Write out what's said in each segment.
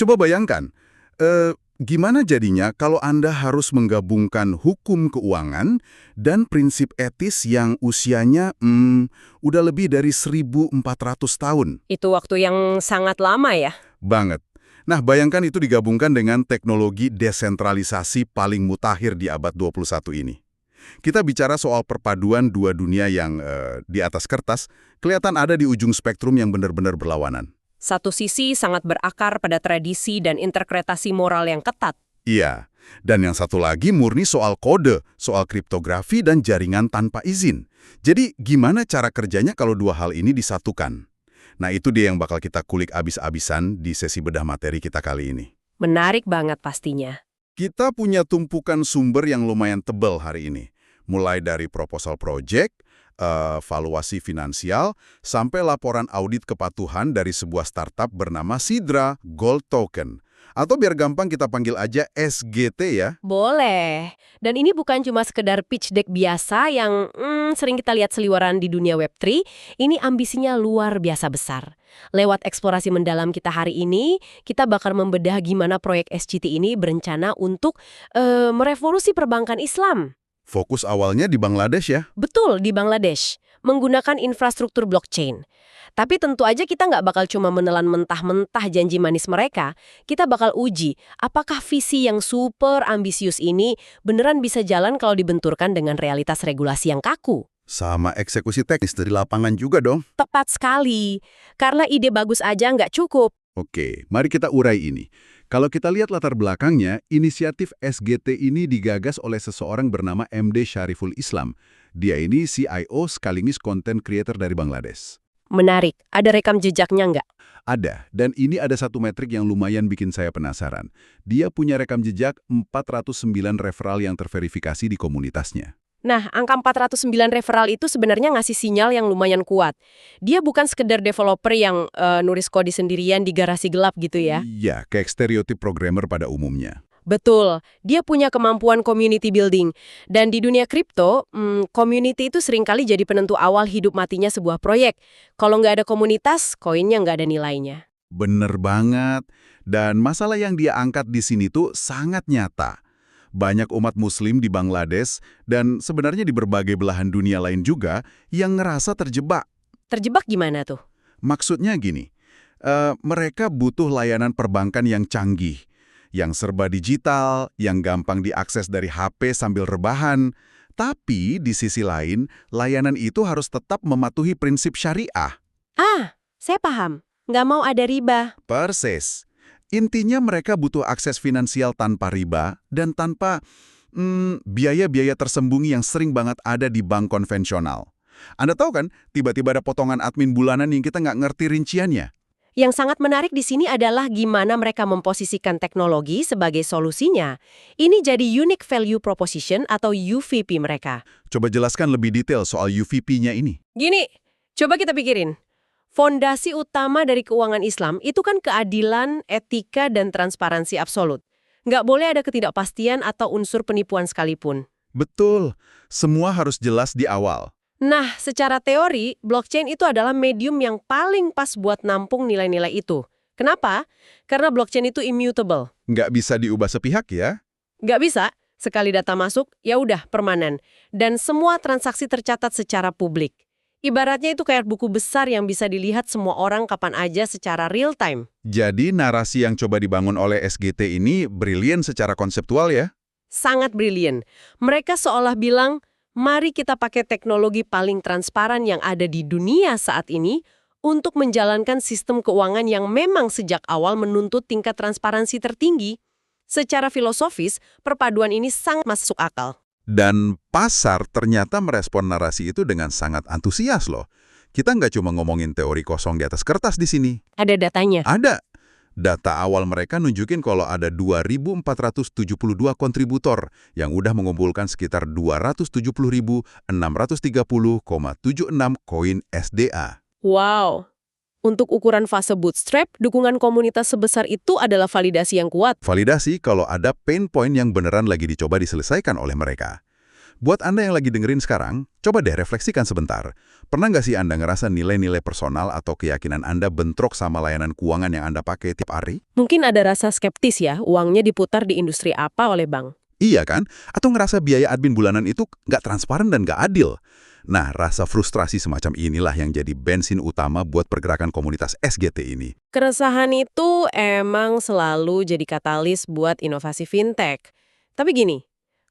Coba bayangkan, gimana jadinya kalau Anda harus menggabungkan hukum keuangan dan prinsip etis yang usianya udah lebih dari 1.400 tahun. Itu waktu yang sangat lama ya? Banget. Nah, bayangkan itu digabungkan dengan teknologi desentralisasi paling mutakhir di abad 21 ini. Kita bicara soal perpaduan dua dunia yang di atas kertas, kelihatan ada di ujung spektrum yang benar-benar berlawanan. Satu sisi sangat berakar pada tradisi dan interpretasi moral yang ketat. Iya, dan yang satu lagi murni soal kode, soal kriptografi dan jaringan tanpa izin. Jadi, gimana cara kerjanya kalau dua hal ini disatukan? Nah, itu dia yang bakal kita kulik abis-abisan di sesi bedah materi kita kali ini. Menarik banget pastinya. Kita punya tumpukan sumber yang lumayan tebal hari ini. Mulai dari proposal project, valuasi finansial, sampai laporan audit kepatuhan dari sebuah startup bernama Sidra Gold Token. Atau biar gampang kita panggil aja SGT ya. Boleh. Dan ini bukan cuma sekedar pitch deck biasa yang sering kita lihat seliweran di dunia Web3. Ini ambisinya luar biasa besar. Lewat eksplorasi mendalam kita hari ini, kita bakal membedah gimana proyek SGT ini berencana untuk merevolusi perbankan Islam. Fokus awalnya di Bangladesh ya? Betul, di Bangladesh. Menggunakan infrastruktur blockchain. Tapi tentu aja kita nggak bakal cuma menelan mentah-mentah janji manis mereka. Kita bakal uji, apakah visi yang super ambisius ini beneran bisa jalan kalau dibenturkan dengan realitas regulasi yang kaku. Sama eksekusi teknis dari lapangan juga dong. Tepat sekali. Karena ide bagus aja nggak cukup. Oke, mari kita urai ini. Kalau kita lihat latar belakangnya, inisiatif SGT ini digagas oleh seseorang bernama MD Syariful Islam. Dia ini CIO sekaligus content creator dari Bangladesh. Menarik. Ada rekam jejaknya nggak? Ada, dan ini ada satu metrik yang lumayan bikin saya penasaran. Dia punya rekam jejak 409 referral yang terverifikasi di komunitasnya. Nah, angka 409 referral itu sebenarnya ngasih sinyal yang lumayan kuat. Dia bukan sekedar developer yang nulis kode sendirian di garasi gelap gitu ya. Iya, kayak stereotip programmer pada umumnya. Betul, dia punya kemampuan community building. Dan di dunia kripto, community itu seringkali jadi penentu awal hidup matinya sebuah proyek. Kalau nggak ada komunitas, koinnya nggak ada nilainya. Bener banget. Dan masalah yang dia angkat di sini tuh sangat nyata. Banyak umat muslim di Bangladesh dan sebenarnya di berbagai belahan dunia lain juga yang ngerasa terjebak. Terjebak gimana tuh? Maksudnya gini, mereka butuh layanan perbankan yang canggih, yang serba digital, yang gampang diakses dari HP sambil rebahan. Tapi di sisi lain, layanan itu harus tetap mematuhi prinsip syariah. Ah, saya paham. Nggak mau ada riba. Persis. Intinya mereka butuh akses finansial tanpa riba dan tanpa biaya-biaya tersembunyi yang sering banget ada di bank konvensional. Anda tahu kan, tiba-tiba ada potongan admin bulanan yang kita nggak ngerti rinciannya. Yang sangat menarik di sini adalah gimana mereka memposisikan teknologi sebagai solusinya. Ini jadi unique value proposition atau UVP mereka. Coba jelaskan lebih detail soal UVP-nya ini. Gini, coba kita pikirin. Fondasi utama dari keuangan Islam itu kan keadilan, etika, dan transparansi absolut. Nggak boleh ada ketidakpastian atau unsur penipuan sekalipun. Betul, semua harus jelas di awal. Nah, secara teori, blockchain itu adalah medium yang paling pas buat nampung nilai-nilai itu. Kenapa? Karena blockchain itu immutable. Nggak bisa diubah sepihak ya? Nggak bisa. Sekali data masuk, ya udah permanen. Dan semua transaksi tercatat secara publik. Ibaratnya itu kayak buku besar yang bisa dilihat semua orang kapan aja secara real time. Jadi narasi yang coba dibangun oleh SGT ini brilian secara konseptual ya? Sangat brilian. Mereka seolah bilang, mari kita pakai teknologi paling transparan yang ada di dunia saat ini untuk menjalankan sistem keuangan yang memang sejak awal menuntut tingkat transparansi tertinggi. Secara filosofis, perpaduan ini sangat masuk akal. Dan pasar ternyata merespon narasi itu dengan sangat antusias loh. Kita nggak cuma ngomongin teori kosong di atas kertas di sini. Ada datanya? Ada. Data awal mereka nunjukin kalau ada 2.472 kontributor yang udah mengumpulkan sekitar 270.630,76 koin SDA. Wow. Untuk ukuran fase bootstrap, dukungan komunitas sebesar itu adalah validasi yang kuat. Validasi kalau ada pain point yang beneran lagi dicoba diselesaikan oleh mereka. Buat Anda yang lagi dengerin sekarang, coba deh refleksikan sebentar. Pernah nggak sih Anda ngerasa nilai-nilai personal atau keyakinan Anda bentrok sama layanan keuangan yang Anda pakai tiap hari? Mungkin ada rasa skeptis ya, uangnya diputar di industri apa oleh bank. Iya kan? Atau ngerasa biaya admin bulanan itu nggak transparan dan nggak adil? Nah, rasa frustrasi semacam inilah yang jadi bensin utama buat pergerakan komunitas SGT ini. Keresahan itu emang selalu jadi katalis buat inovasi fintech. Tapi gini,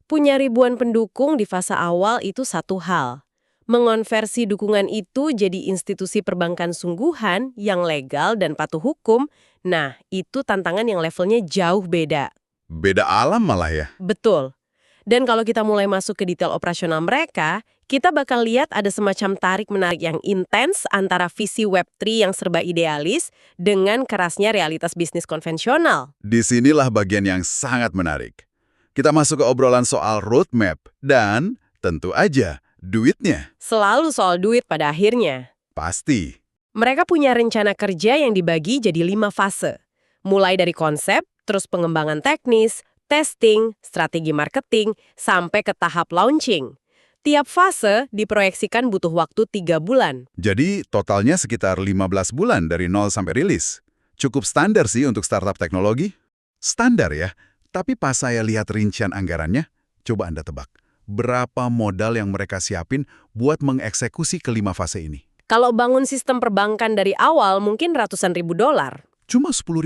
punya ribuan pendukung di fase awal itu satu hal. Mengonversi dukungan itu jadi institusi perbankan sungguhan yang legal dan patuh hukum, nah itu tantangan yang levelnya jauh beda. Beda alam malah ya. Betul. Dan kalau kita mulai masuk ke detail operasional mereka, kita bakal lihat ada semacam tarik-menarik yang intens antara visi Web3 yang serba idealis dengan kerasnya realitas bisnis konvensional. Disinilah bagian yang sangat menarik. Kita masuk ke obrolan soal roadmap dan tentu aja duitnya. Selalu soal duit pada akhirnya. Pasti. Mereka punya rencana kerja yang dibagi jadi 5 fase. Mulai dari konsep, terus pengembangan teknis, testing, strategi marketing, sampai ke tahap launching. Tiap fase diproyeksikan butuh waktu 3 bulan. Jadi totalnya sekitar 15 bulan dari nol sampai rilis. Cukup standar sih untuk startup teknologi. Standar ya, tapi pas saya lihat rincian anggarannya, coba Anda tebak. Berapa modal yang mereka siapin buat mengeksekusi kelima fase ini? Kalau bangun sistem perbankan dari awal mungkin ratusan ribu dolar. Cuma $10.000.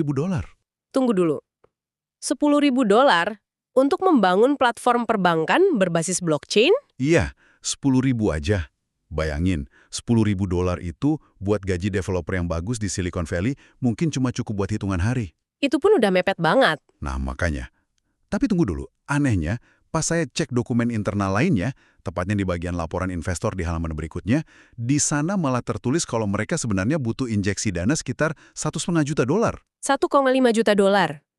Tunggu dulu. $10.000 untuk membangun platform perbankan berbasis blockchain? Iya, 10.000 aja. Bayangin, $10.000 itu buat gaji developer yang bagus di Silicon Valley mungkin cuma cukup buat hitungan hari. Itu pun udah mepet banget. Nah, makanya. Tapi tunggu dulu, anehnya, pas saya cek dokumen internal lainnya, tepatnya di bagian laporan investor di halaman berikutnya, di sana malah tertulis kalau mereka sebenarnya butuh injeksi dana sekitar $1,5 juta. $1,5 juta.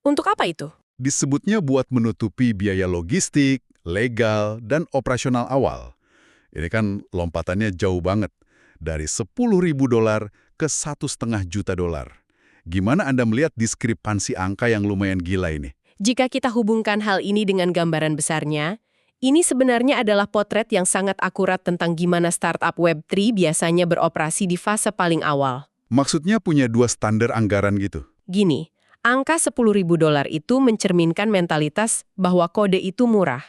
Untuk apa itu? Disebutnya buat menutupi biaya logistik, legal, dan operasional awal. Ini kan lompatannya jauh banget, dari $10.000 ke $1,5 juta. Gimana Anda melihat diskrepansi angka yang lumayan gila ini? Jika kita hubungkan hal ini dengan gambaran besarnya, ini sebenarnya adalah potret yang sangat akurat tentang gimana startup Web3 biasanya beroperasi di fase paling awal. Maksudnya punya dua standar anggaran gitu? Gini, angka $10.000 itu mencerminkan mentalitas bahwa kode itu murah.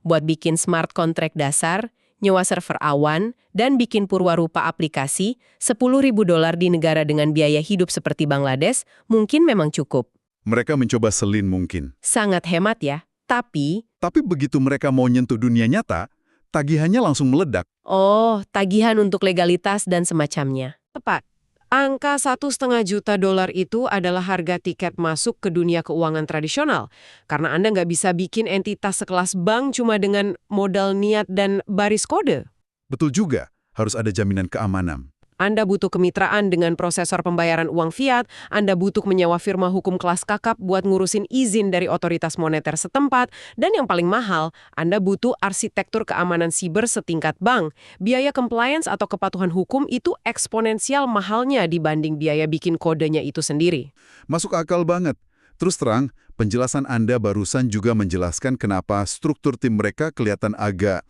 Buat bikin smart contract dasar, nyewa server awan, dan bikin purwarupa aplikasi, $10.000 di negara dengan biaya hidup seperti Bangladesh mungkin memang cukup. Mereka mencoba selin mungkin. Sangat hemat ya, tapi begitu mereka mau nyentuh dunia nyata, tagihannya langsung meledak. oh, tagihan untuk legalitas dan semacamnya. Tepat. Angka $1,5 juta itu adalah harga tiket masuk ke dunia keuangan tradisional. Karena Anda nggak bisa bikin entitas sekelas bank cuma dengan modal niat dan baris kode. Betul juga, harus ada jaminan keamanan. Anda butuh kemitraan dengan prosesor pembayaran uang fiat, Anda butuh menyewa firma hukum kelas kakap buat ngurusin izin dari otoritas moneter setempat, dan yang paling mahal, Anda butuh arsitektur keamanan siber setingkat bank. Biaya compliance atau kepatuhan hukum itu eksponensial mahalnya dibanding biaya bikin kodenya itu sendiri. Masuk akal banget. Terus terang, penjelasan Anda barusan juga menjelaskan kenapa struktur tim mereka kelihatan agak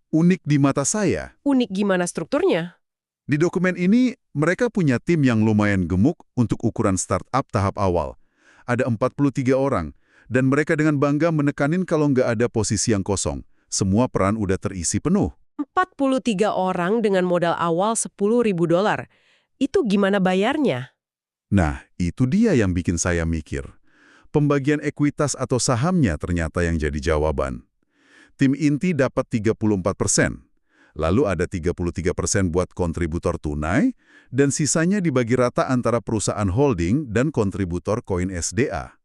unik di mata saya. Unik gimana strukturnya? Di dokumen ini, mereka punya tim yang lumayan gemuk untuk ukuran startup tahap awal. Ada 43 orang, dan mereka dengan bangga menekanin kalau nggak ada posisi yang kosong. Semua peran udah terisi penuh. 43 orang dengan modal awal $10.000. Itu gimana bayarnya? Nah, itu dia yang bikin saya mikir. Pembagian ekuitas atau sahamnya ternyata yang jadi jawaban. Tim inti dapat 34%. Lalu ada 33% buat kontributor tunai, dan sisanya dibagi rata antara perusahaan holding dan kontributor koin SDA.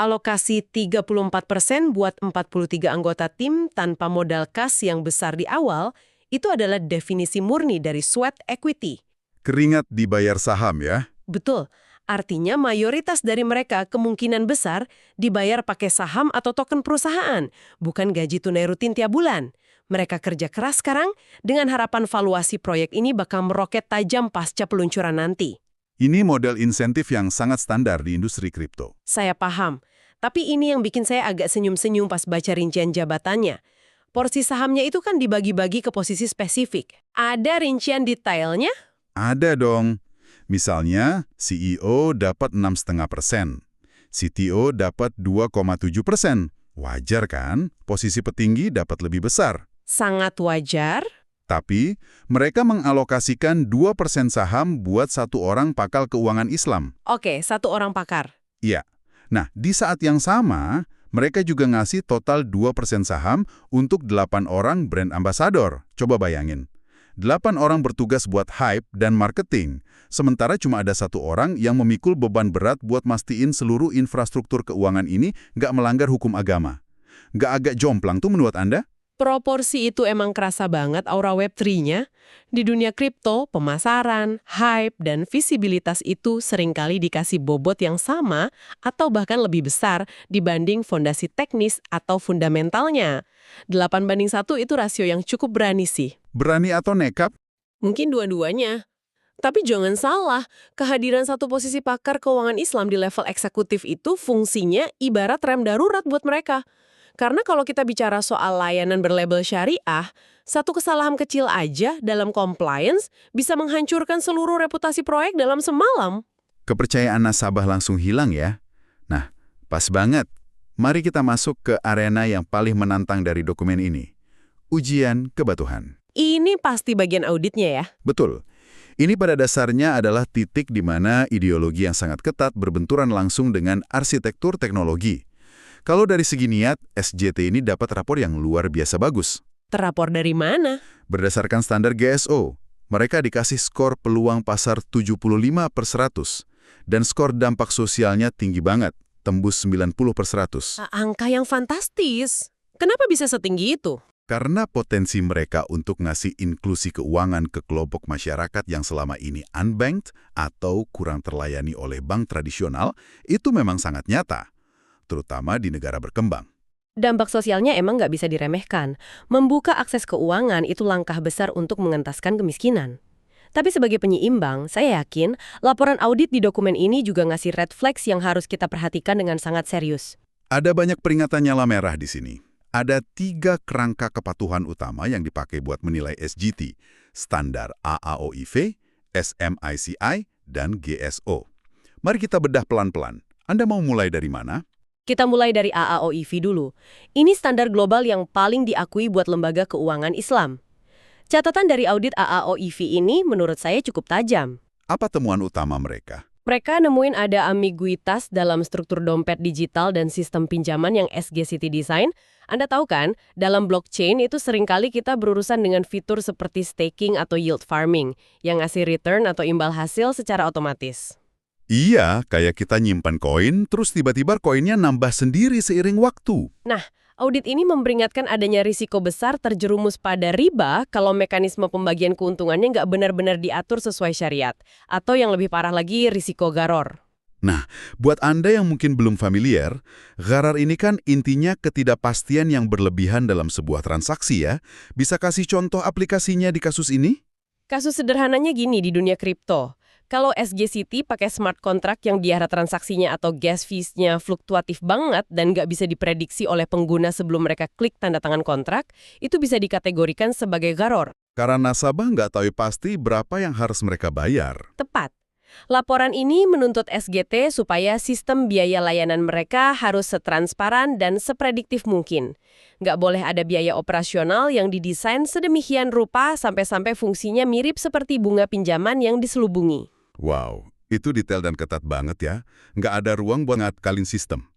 Alokasi 34% buat 43 anggota tim tanpa modal kas yang besar di awal, itu adalah definisi murni dari sweat equity. Keringat dibayar saham ya? Betul. Artinya mayoritas dari mereka kemungkinan besar dibayar pakai saham atau token perusahaan, bukan gaji tunai rutin tiap bulan. Mereka kerja keras sekarang dengan harapan valuasi proyek ini bakal meroket tajam pasca peluncuran nanti. Ini model insentif yang sangat standar di industri kripto. Saya paham, tapi ini yang bikin saya agak senyum-senyum pas baca rincian jabatannya. Porsi sahamnya itu kan dibagi-bagi ke posisi spesifik. Ada rincian detailnya? Ada dong. Misalnya, CEO dapat 6,5%, CTO dapat 2,7%. Wajar kan? Posisi petinggi dapat lebih besar. Sangat wajar. Tapi, mereka mengalokasikan 2% saham buat satu orang pakar keuangan Islam. Oke, satu orang pakar. Iya. Nah, di saat yang sama, mereka juga ngasih total 2% saham untuk 8 orang brand ambassador. Coba bayangin. 8 orang bertugas buat hype dan marketing, sementara cuma ada satu orang yang memikul beban berat buat mastiin seluruh infrastruktur keuangan ini nggak melanggar hukum agama. Nggak agak jomplang tuh menurut Anda? Proporsi itu emang kerasa banget aura Web3-nya. Di dunia kripto, pemasaran, hype, dan visibilitas itu seringkali dikasih bobot yang sama atau bahkan lebih besar dibanding fondasi teknis atau fundamentalnya. 8:1 itu rasio yang cukup berani sih. Berani atau nekat? Mungkin dua-duanya. Tapi jangan salah, kehadiran satu posisi pakar keuangan Islam di level eksekutif itu fungsinya ibarat rem darurat buat mereka. Karena kalau kita bicara soal layanan berlabel syariah, satu kesalahan kecil aja dalam compliance bisa menghancurkan seluruh reputasi proyek dalam semalam. Kepercayaan nasabah langsung hilang ya. Nah, pas banget. Mari kita masuk ke arena yang paling menantang dari dokumen ini. Ujian kepatuhan. Ini pasti bagian auditnya ya. Betul. Ini pada dasarnya adalah titik di mana ideologi yang sangat ketat berbenturan langsung dengan arsitektur teknologi. Kalau dari segi niat, SJT ini dapat rapor yang luar biasa bagus. Terapor dari mana? Berdasarkan standar GSO, mereka dikasih skor peluang pasar 75/100 dan skor dampak sosialnya tinggi banget, tembus 90/100. Angka yang fantastis. Kenapa bisa setinggi itu? Karena potensi mereka untuk ngasih inklusi keuangan ke kelompok masyarakat yang selama ini unbanked atau kurang terlayani oleh bank tradisional itu memang sangat nyata, terutama di negara berkembang. Dampak sosialnya emang nggak bisa diremehkan. Membuka akses keuangan itu langkah besar untuk mengentaskan kemiskinan. Tapi sebagai penyeimbang, saya yakin laporan audit di dokumen ini juga ngasih red flags yang harus kita perhatikan dengan sangat serius. Ada banyak peringatan nyala merah di sini. Ada 3 kerangka kepatuhan utama yang dipakai buat menilai SGT, standar AAOIV, SMICI, dan GSO. Mari kita bedah pelan-pelan. Anda mau mulai dari mana? Kita mulai dari AAOIV dulu. Ini standar global yang paling diakui buat lembaga keuangan Islam. Catatan dari audit AAOIV ini menurut saya cukup tajam. Apa temuan utama mereka? Mereka nemuin ada ambiguitas dalam struktur dompet digital dan sistem pinjaman yang SGCT design. Anda tahu kan, dalam blockchain itu seringkali kita berurusan dengan fitur seperti staking atau yield farming, yang ngasih return atau imbal hasil secara otomatis. Iya, kayak kita nyimpan koin, terus tiba-tiba koinnya nambah sendiri seiring waktu. Nah, audit ini memperingatkan adanya risiko besar terjerumus pada riba kalau mekanisme pembagian keuntungannya nggak benar-benar diatur sesuai syariat. Atau yang lebih parah lagi, risiko gharar. Nah, buat Anda yang mungkin belum familiar, gharar ini kan intinya ketidakpastian yang berlebihan dalam sebuah transaksi ya. Bisa kasih contoh aplikasinya di kasus ini? Kasus sederhananya gini di dunia kripto. Kalau SGCT pakai smart contract yang biaya transaksinya atau gas fees-nya fluktuatif banget dan nggak bisa diprediksi oleh pengguna sebelum mereka klik tanda tangan kontrak, itu bisa dikategorikan sebagai gharar. Karena nasabah nggak tahu pasti berapa yang harus mereka bayar. Tepat. Laporan ini menuntut SGT supaya sistem biaya layanan mereka harus setransparan dan seprediktif mungkin. Nggak boleh ada biaya operasional yang didesain sedemikian rupa sampai-sampai fungsinya mirip seperti bunga pinjaman yang diselubungi. Wow, itu detail dan ketat banget ya. Nggak ada ruang buat ngakalin sistem.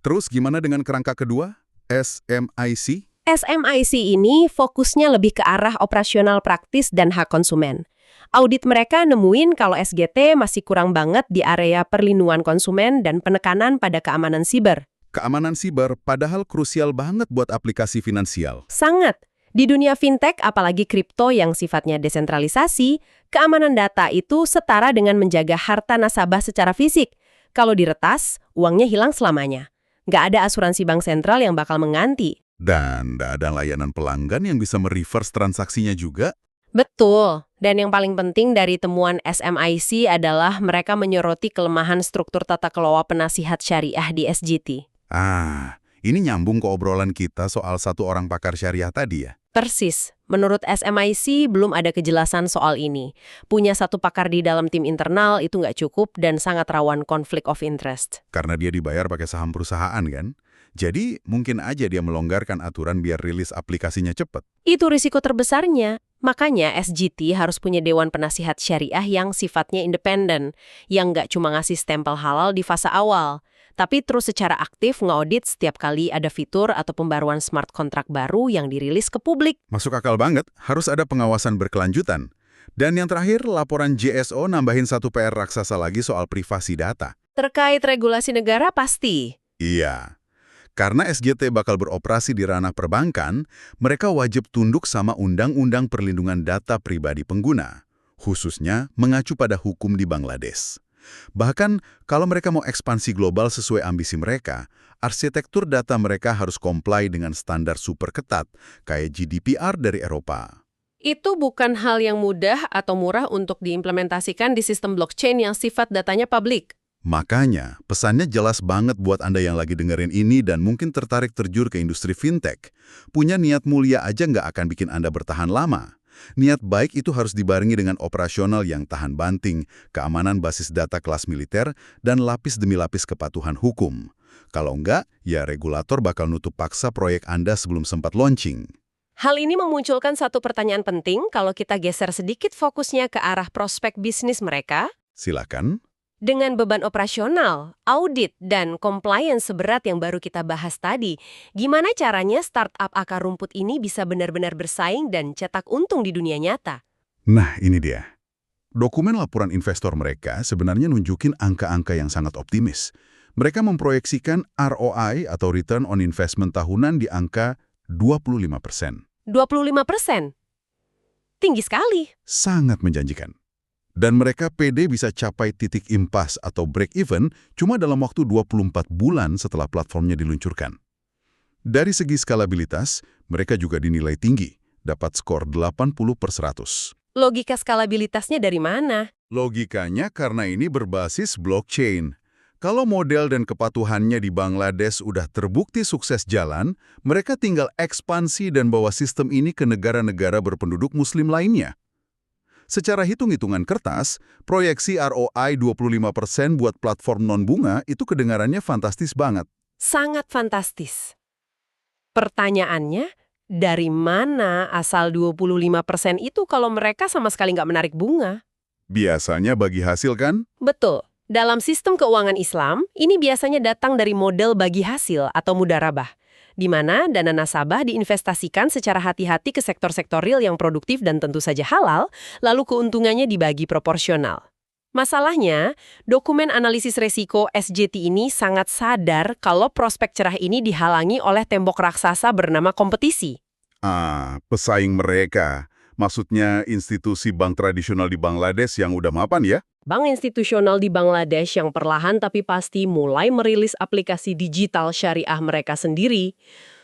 Terus gimana dengan kerangka kedua? SMIC? SMIC ini fokusnya lebih ke arah operasional praktis dan hak konsumen. Audit mereka nemuin kalau SGT masih kurang banget di area perlindungan konsumen dan penekanan pada keamanan siber. Keamanan siber padahal krusial banget buat aplikasi finansial. Sangat. Di dunia fintech, apalagi kripto yang sifatnya desentralisasi, keamanan data itu setara dengan menjaga harta nasabah secara fisik. Kalau diretas, uangnya hilang selamanya. Nggak ada asuransi bank sentral yang bakal mengganti. Dan nggak ada layanan pelanggan yang bisa mereverse transaksinya juga. Betul. Dan yang paling penting dari temuan SMIC adalah mereka menyoroti kelemahan struktur tata kelola penasihat syariah di SGT. Ah, Ini nyambung ke obrolan kita soal satu orang pakar syariah tadi ya. Persis. Menurut SMIC, belum ada kejelasan soal ini. Punya satu pakar di dalam tim internal itu nggak cukup dan sangat rawan konflik of interest. Karena dia dibayar pakai saham perusahaan kan. Jadi mungkin aja dia melonggarkan aturan biar rilis aplikasinya cepat. Itu risiko terbesarnya. Makanya SGT harus punya Dewan Penasihat Syariah yang sifatnya independen, yang nggak cuma ngasih stempel halal di fase awal, tapi terus secara aktif ngaudit setiap kali ada fitur atau pembaruan smart contract baru yang dirilis ke publik. Masuk akal banget, harus ada pengawasan berkelanjutan. Dan yang terakhir, laporan JSO nambahin satu PR raksasa lagi soal privasi data. Terkait regulasi negara pasti. Iya. Karena SGT bakal beroperasi di ranah perbankan, mereka wajib tunduk sama Undang-Undang Perlindungan Data Pribadi Pengguna, khususnya mengacu pada hukum di Bangladesh. Bahkan, kalau mereka mau ekspansi global sesuai ambisi mereka, arsitektur data mereka harus comply dengan standar super ketat, kayak GDPR dari Eropa. Itu bukan hal yang mudah atau murah untuk diimplementasikan di sistem blockchain yang sifat datanya publik. Makanya, pesannya jelas banget buat Anda yang lagi dengerin ini dan mungkin tertarik terjun ke industri fintech. Punya niat mulia aja nggak akan bikin Anda bertahan lama. Niat baik itu harus dibarengi dengan operasional yang tahan banting, keamanan basis data kelas militer, dan lapis demi lapis kepatuhan hukum. Kalau enggak, ya regulator bakal nutup paksa proyek Anda sebelum sempat launching. Hal ini memunculkan satu pertanyaan penting kalau kita geser sedikit fokusnya ke arah prospek bisnis mereka. Silakan. Dengan beban operasional, audit, dan compliance seberat yang baru kita bahas tadi, gimana caranya startup akar rumput ini bisa benar-benar bersaing dan cetak untung di dunia nyata? Nah, ini dia. Dokumen laporan investor mereka sebenarnya nunjukin angka-angka yang sangat optimis. Mereka memproyeksikan ROI atau Return on Investment tahunan di angka 25%. 25%? Tinggi sekali. Sangat menjanjikan. Dan mereka pede bisa capai titik impas atau break-even cuma dalam waktu 24 bulan setelah platformnya diluncurkan. Dari segi skalabilitas, mereka juga dinilai tinggi, dapat skor 80/100. Logika skalabilitasnya dari mana? Logikanya karena ini berbasis blockchain. Kalau model dan kepatuhannya di Bangladesh udah terbukti sukses jalan, mereka tinggal ekspansi dan bawa sistem ini ke negara-negara berpenduduk muslim lainnya. Secara hitung-hitungan kertas, proyeksi ROI 25% buat platform non-bunga itu kedengarannya fantastis banget. Sangat fantastis. Pertanyaannya, dari mana asal 25% itu kalau mereka sama sekali nggak menarik bunga? Biasanya bagi hasil kan? Betul. Dalam sistem keuangan Islam, ini biasanya datang dari model bagi hasil atau mudharabah, di mana dana nasabah diinvestasikan secara hati-hati ke sektor-sektor real yang produktif dan tentu saja halal, lalu keuntungannya dibagi proporsional. Masalahnya, dokumen analisis resiko SJT ini sangat sadar kalau prospek cerah ini dihalangi oleh tembok raksasa bernama kompetisi. Pesaing mereka. Maksudnya institusi bank tradisional di Bangladesh yang udah mapan ya? Bank institusional di Bangladesh yang perlahan tapi pasti mulai merilis aplikasi digital syariah mereka sendiri.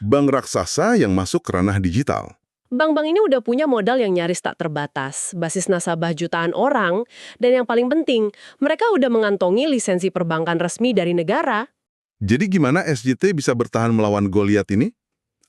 Bank raksasa yang masuk ke ranah digital. Bank-bank ini udah punya modal yang nyaris tak terbatas, basis nasabah jutaan orang, dan yang paling penting, mereka udah mengantongi lisensi perbankan resmi dari negara. Jadi gimana SJT bisa bertahan melawan Goliat ini?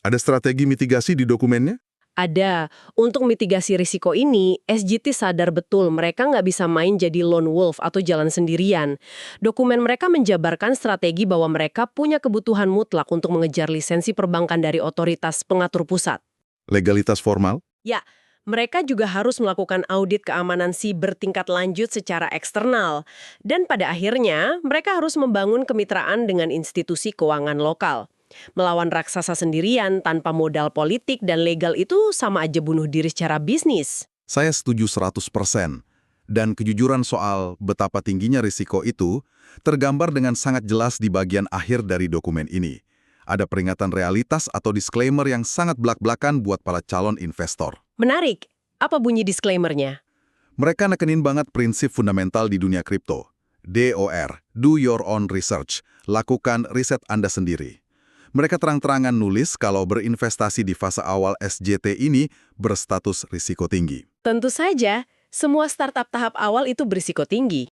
Ada strategi mitigasi di dokumennya? Ada. Untuk mitigasi risiko ini, SJT sadar betul mereka nggak bisa main jadi lone wolf atau jalan sendirian. Dokumen mereka menjabarkan strategi bahwa mereka punya kebutuhan mutlak untuk mengejar lisensi perbankan dari otoritas pengatur pusat. Legalitas formal? Ya, mereka juga harus melakukan audit keamanan siber tingkat lanjut secara eksternal. Dan pada akhirnya, mereka harus membangun kemitraan dengan institusi keuangan lokal. Melawan raksasa sendirian tanpa modal politik dan legal itu sama aja bunuh diri secara bisnis. Saya setuju 100%. Dan kejujuran soal betapa tingginya risiko itu tergambar dengan sangat jelas di bagian akhir dari dokumen ini. Ada peringatan realitas atau disclaimer yang sangat belak-belakan buat para calon investor. Menarik. Apa bunyi disclaimer-nya? Mereka nekenin banget prinsip fundamental di dunia kripto. DOR, do your own research. Lakukan riset Anda sendiri. Mereka terang-terangan nulis kalau berinvestasi di fase awal SJT ini berstatus risiko tinggi. Tentu saja, semua startup tahap awal itu berisiko tinggi.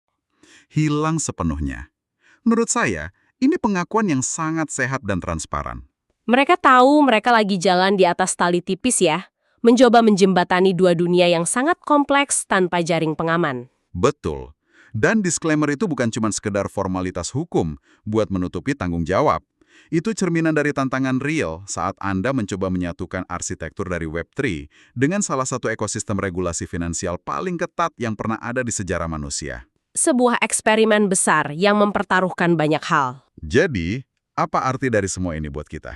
Hilang sepenuhnya. Menurut saya, Ini pengakuan yang sangat sehat dan transparan. Mereka tahu mereka lagi jalan di atas tali tipis ya, mencoba menjembatani dua dunia yang sangat kompleks tanpa jaring pengaman. Betul. Dan disclaimer itu bukan cuma sekedar formalitas hukum buat menutupi tanggung jawab. Itu cerminan dari tantangan real saat Anda mencoba menyatukan arsitektur dari Web3 dengan salah satu ekosistem regulasi finansial paling ketat yang pernah ada di sejarah manusia. Sebuah eksperimen besar yang mempertaruhkan banyak hal. Jadi, apa arti dari semua ini buat kita?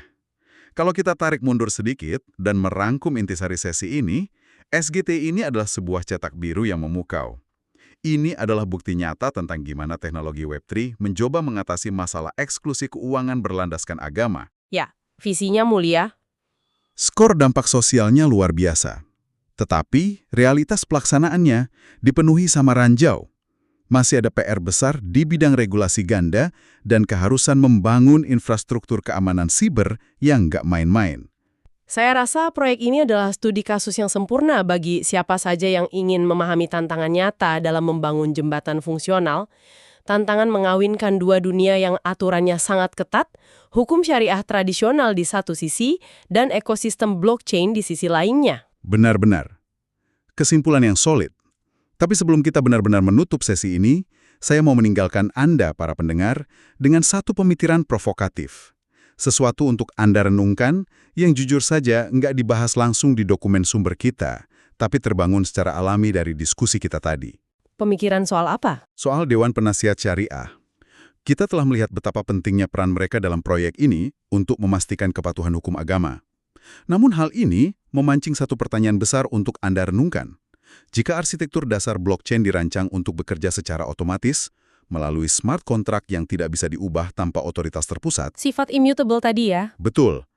Kalau kita tarik mundur sedikit dan merangkum intisari sesi ini, SGT ini adalah sebuah cetak biru yang memukau. Ini adalah bukti nyata tentang gimana teknologi Web3 mencoba mengatasi masalah eksklusi keuangan berlandaskan agama. Ya, visinya mulia. Skor dampak sosialnya luar biasa. Tetapi, realitas pelaksanaannya dipenuhi sama ranjau. Masih ada PR besar di bidang regulasi ganda dan keharusan membangun infrastruktur keamanan siber yang nggak main-main. Saya rasa proyek ini adalah studi kasus yang sempurna bagi siapa saja yang ingin memahami tantangan nyata dalam membangun jembatan fungsional, tantangan mengawinkan dua dunia yang aturannya sangat ketat, hukum syariah tradisional di satu sisi, dan ekosistem blockchain di sisi lainnya. Benar-benar. Kesimpulan yang solid. Tapi sebelum kita benar-benar menutup sesi ini, saya mau meninggalkan Anda, para pendengar, dengan satu pemikiran provokatif. Sesuatu untuk Anda renungkan yang jujur saja nggak dibahas langsung di dokumen sumber kita, tapi terbangun secara alami dari diskusi kita tadi. Pemikiran soal apa? Soal Dewan Penasihat Syariah. Kita telah melihat betapa pentingnya peran mereka dalam proyek ini untuk memastikan kepatuhan hukum agama. Namun hal ini memancing satu pertanyaan besar untuk Anda renungkan. Jika arsitektur dasar blockchain dirancang untuk bekerja secara otomatis, melalui smart contract yang tidak bisa diubah tanpa otoritas terpusat. Sifat immutable tadi ya? Betul.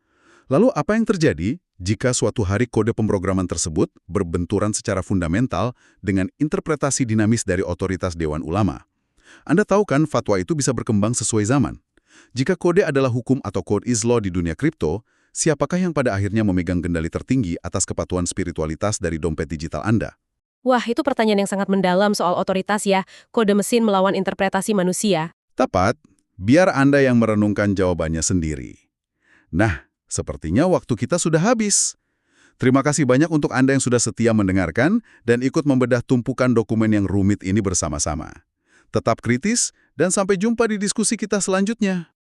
Lalu apa yang terjadi jika suatu hari kode pemrograman tersebut berbenturan secara fundamental dengan interpretasi dinamis dari otoritas Dewan Ulama? Anda tahu kan fatwa itu bisa berkembang sesuai zaman. Jika kode adalah hukum atau code is law di dunia kripto, siapakah yang pada akhirnya memegang kendali tertinggi atas kepatuhan spiritualitas dari dompet digital Anda? Wah, itu pertanyaan yang sangat mendalam soal otoritas ya, kode mesin melawan interpretasi manusia. Tepat, biar Anda yang merenungkan jawabannya sendiri. Nah, sepertinya waktu kita sudah habis. Terima kasih banyak untuk Anda yang sudah setia mendengarkan dan ikut membedah tumpukan dokumen yang rumit ini bersama-sama. Tetap kritis dan sampai jumpa di diskusi kita selanjutnya.